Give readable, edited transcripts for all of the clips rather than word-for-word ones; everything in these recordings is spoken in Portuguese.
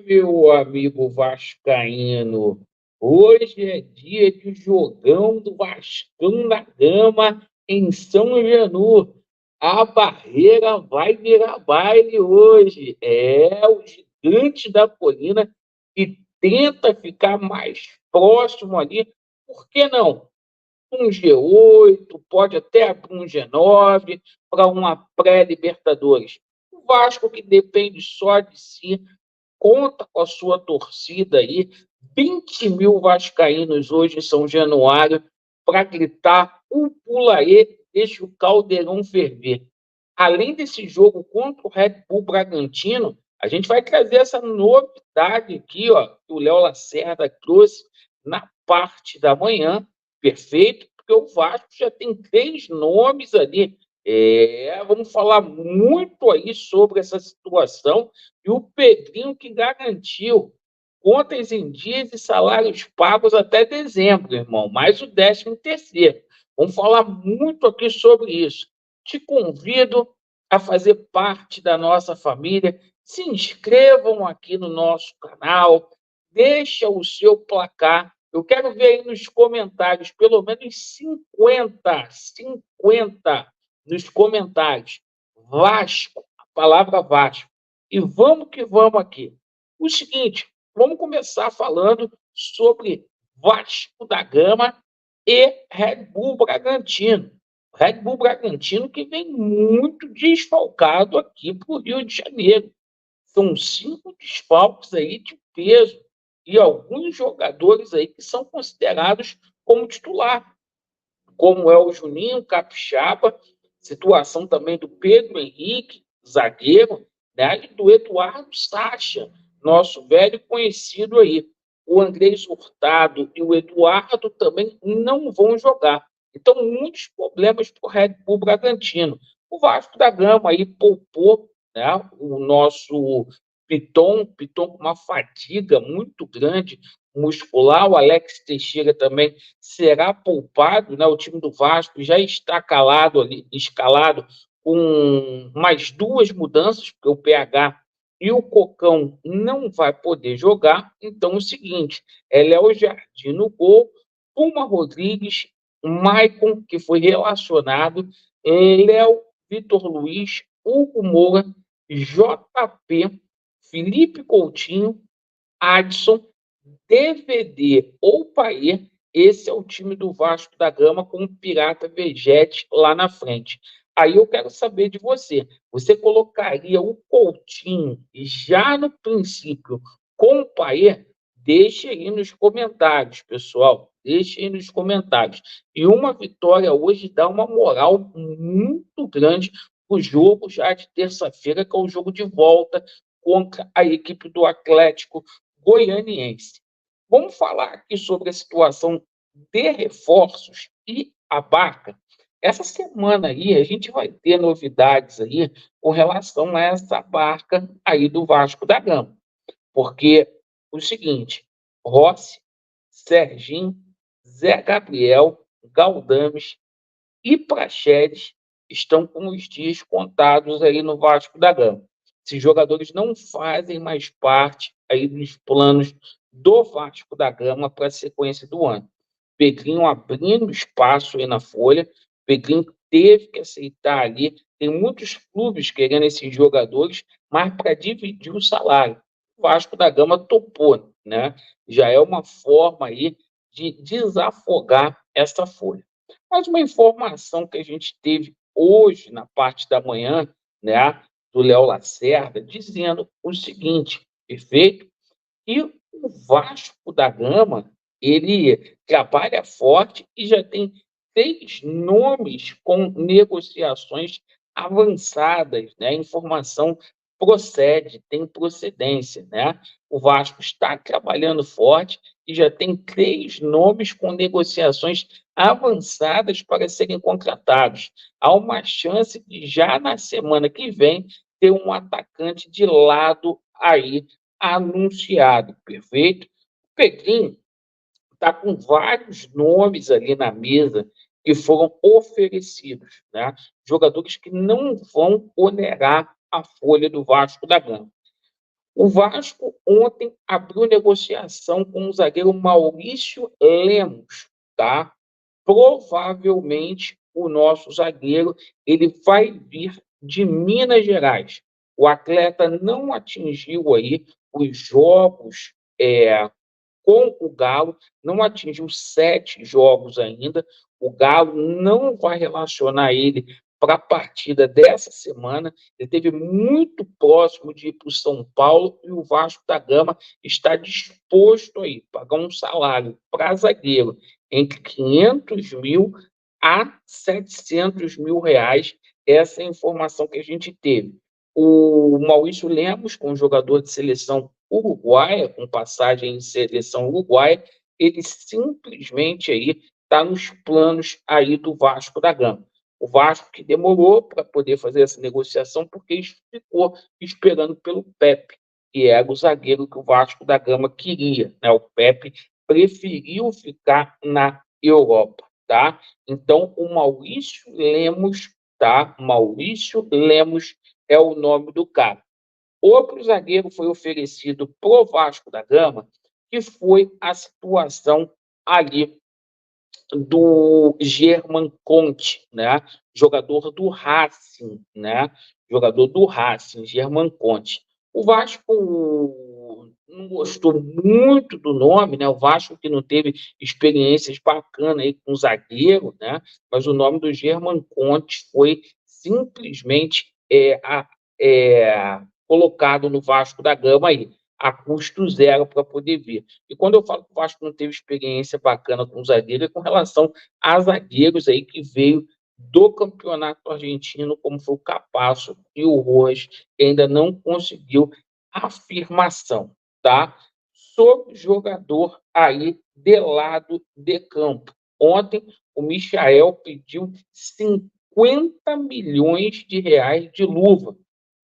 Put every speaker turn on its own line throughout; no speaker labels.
meu amigo vascaíno. Hoje é dia de jogão do Vascão da Gama em São Januário. A barreira vai virar baile hoje. É o gigante da colina que tenta ficar mais próximo ali. Por que não? Um G8, pode até abrir um G9 para uma pré-Libertadores. O Vasco, que depende só de si, conta com a sua torcida aí, 20 mil vascaínos hoje em São Januário, para gritar o pula aí, deixa o caldeirão ferver. Além desse jogo contra o Red Bull Bragantino, a gente vai trazer essa novidade aqui, ó, que o Léo Lacerda trouxe na parte da manhã, perfeito, porque o Vasco já tem 3 nomes ali. Vamos falar muito aí sobre essa situação e o Pedrinho que garantiu contas em dias e salários pagos até dezembro, irmão, mais o 13º. Vamos falar muito aqui sobre isso. Te convido a fazer parte da nossa família. Se inscrevam aqui no nosso canal, deixa o seu placar. Eu quero ver aí nos comentários, pelo menos 50 nos comentários. Vasco, a palavra Vasco. E vamos que vamos aqui. O seguinte, vamos começar falando sobre Vasco da Gama e Red Bull Bragantino. Red Bull Bragantino que vem muito desfalcado aqui para o Rio de Janeiro. São 5 desfalques aí de peso e alguns jogadores aí que são considerados como titular, como é o Juninho Capixaba, situação também do Pedro Henrique, zagueiro, né, e do Eduardo Sacha, nosso velho conhecido aí. O Andrés Hurtado e o Eduardo também não vão jogar. Então, muitos problemas para o Red Bull Bragantino. O Vasco da Gama aí poupou, né, o nosso Piton com uma fadiga muito grande muscular. O Alex Teixeira também será poupado, né? O time do Vasco já está escalado com mais 2 mudanças, porque o PH e o Cocão não vai poder jogar. Então, é o seguinte, é Léo Jardim no gol, Puma Rodrigues, Maicon, que foi relacionado, Léo, Vitor Luiz, Hugo Moura, JP, Felipe Coutinho, Adson, DVD ou Paê, esse é o time do Vasco da Gama com o Pirata Vegete lá na frente. Aí eu quero saber de você. Você colocaria o Coutinho já no princípio com o Paê? Deixe aí nos comentários, pessoal. Deixe aí nos comentários. E uma vitória hoje dá uma moral muito grande para o jogo já de terça-feira, que é o jogo de volta contra a equipe do Atlético Goianiense. Vamos falar aqui sobre a situação de reforços e a Barca. Essa semana aí a gente vai ter novidades aí com relação a essa Barca aí do Vasco da Gama. Porque o seguinte, Rossi, Serginho, Zé Gabriel, Galdames e Praxedes estão com os dias contados aí no Vasco da Gama. Esses jogadores não fazem mais parte aí dos planos do Vasco da Gama para a sequência do ano. Pedrinho abrindo espaço aí na folha, Pedrinho teve que aceitar ali, tem muitos clubes querendo esses jogadores, mas para dividir o salário. O Vasco da Gama topou, né? Já é uma forma aí de desafogar essa folha. Mas uma informação que a gente teve hoje, na parte da manhã, né, do Léo Lacerda, dizendo o seguinte, perfeito? E o Vasco da Gama, ele trabalha forte e já tem 6 nomes com negociações avançadas, né? A informação procede, tem procedência, né? O Vasco está trabalhando forte e já tem 3 nomes com negociações avançadas para serem contratados. Há uma chance de já na semana que vem ter um atacante de lado aí anunciado, perfeito? O Pedrinho está com vários nomes ali na mesa que foram oferecidos, né? Jogadores que não vão onerar a folha do Vasco da Gama. O Vasco ontem abriu negociação com o zagueiro Maurício Lemos, tá? Provavelmente o nosso zagueiro ele vai vir de Minas Gerais. O atleta não atingiu aí os jogos com o Galo, não atingiu 7 jogos ainda. O Galo não vai relacionar ele para a partida dessa semana. Ele esteve muito próximo de ir para o São Paulo e o Vasco da Gama está disposto a pagar um salário para zagueiro entre 500 mil a 700 mil reais. Essa é a informação que a gente teve. O Maurício Lemos, com jogador de seleção uruguaia, com passagem em seleção uruguaia, ele simplesmente aí está nos planos aí do Vasco da Gama. O Vasco que demorou para poder fazer essa negociação porque ficou esperando pelo Pepe, que era o zagueiro que o Vasco da Gama queria, né? O Pepe preferiu ficar na Europa, tá? Então, o Maurício Lemos, tá? Maurício Lemos é o nome do cara. Outro zagueiro foi oferecido pro Vasco da Gama, que foi a situação ali do German Conte, né? Jogador do Racing, né? Jogador do Racing, German Conte. O Vasco não gostou muito do nome, né? O Vasco que não teve experiências bacanas aí com zagueiro, né? Mas o nome do German Conte foi simplesmente colocado no Vasco da Gama aí, a custo zero para poder vir. E quando eu falo que o Vasco não teve experiência bacana com zagueiro, é com relação a zagueiros aí que veio do campeonato argentino, como foi o Capasso e o Rojas, que ainda não conseguiu afirmação, tá? Sobre jogador aí de lado de campo. Ontem, o Michael pediu 50 milhões de reais de luva.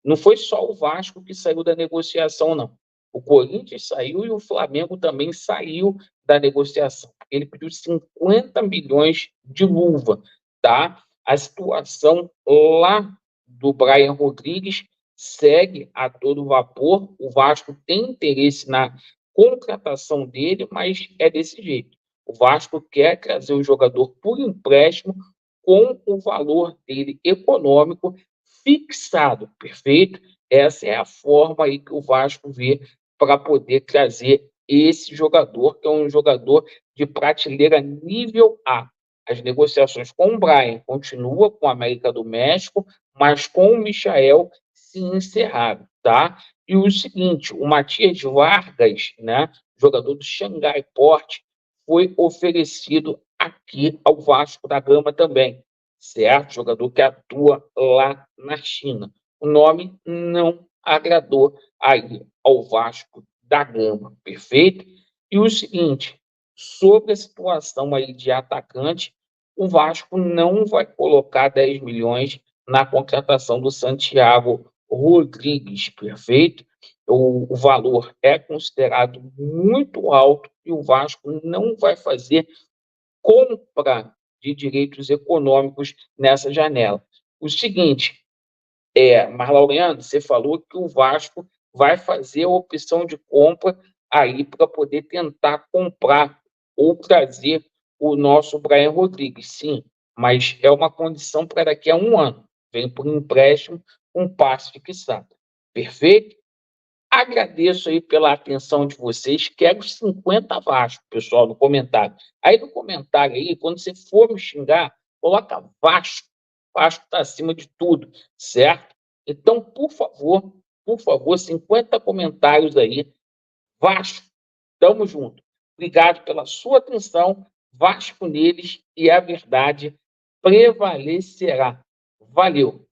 Não foi só o Vasco que saiu da negociação, não. O Corinthians saiu e o Flamengo também saiu da negociação. Ele pediu 50 milhões de luva, tá? A situação lá do Brian Rodrigues segue a todo vapor. O Vasco tem interesse na contratação dele, mas é desse jeito. O Vasco quer trazer o jogador por empréstimo com o valor dele econômico fixado, perfeito? Essa é a forma aí que o Vasco vê para poder trazer esse jogador, que é um jogador de prateleira nível A. As negociações com o Brian continuam com a América do México, mas com o Michael se encerraram, tá? E o seguinte, o Matias Vargas, né, jogador do Xangai Port, foi oferecido aqui ao Vasco da Gama também, certo? Jogador que atua lá na China. O nome não agradou aí ao Vasco da Gama, perfeito? E o seguinte, sobre a situação aí de atacante, o Vasco não vai colocar 10 milhões na contratação do Santiago Rodrigues, perfeito? O valor é considerado muito alto e o Vasco não vai fazer compra de direitos econômicos nessa janela. O seguinte, Marlaureano, você falou que o Vasco vai fazer a opção de compra aí para poder tentar comprar ou trazer o nosso Brian Rodrigues. Sim, mas é uma condição para daqui a um ano. Vem por empréstimo com passe fixado. Perfeito? Agradeço aí pela atenção de vocês. Quero 50 Vasco, pessoal, no comentário. Aí no comentário aí, quando você for me xingar, coloca Vasco. Vasco está acima de tudo, certo? Então, por favor, 50 comentários aí. Vasco, tamo junto. Obrigado pela sua atenção. Vasco neles e a verdade prevalecerá. Valeu!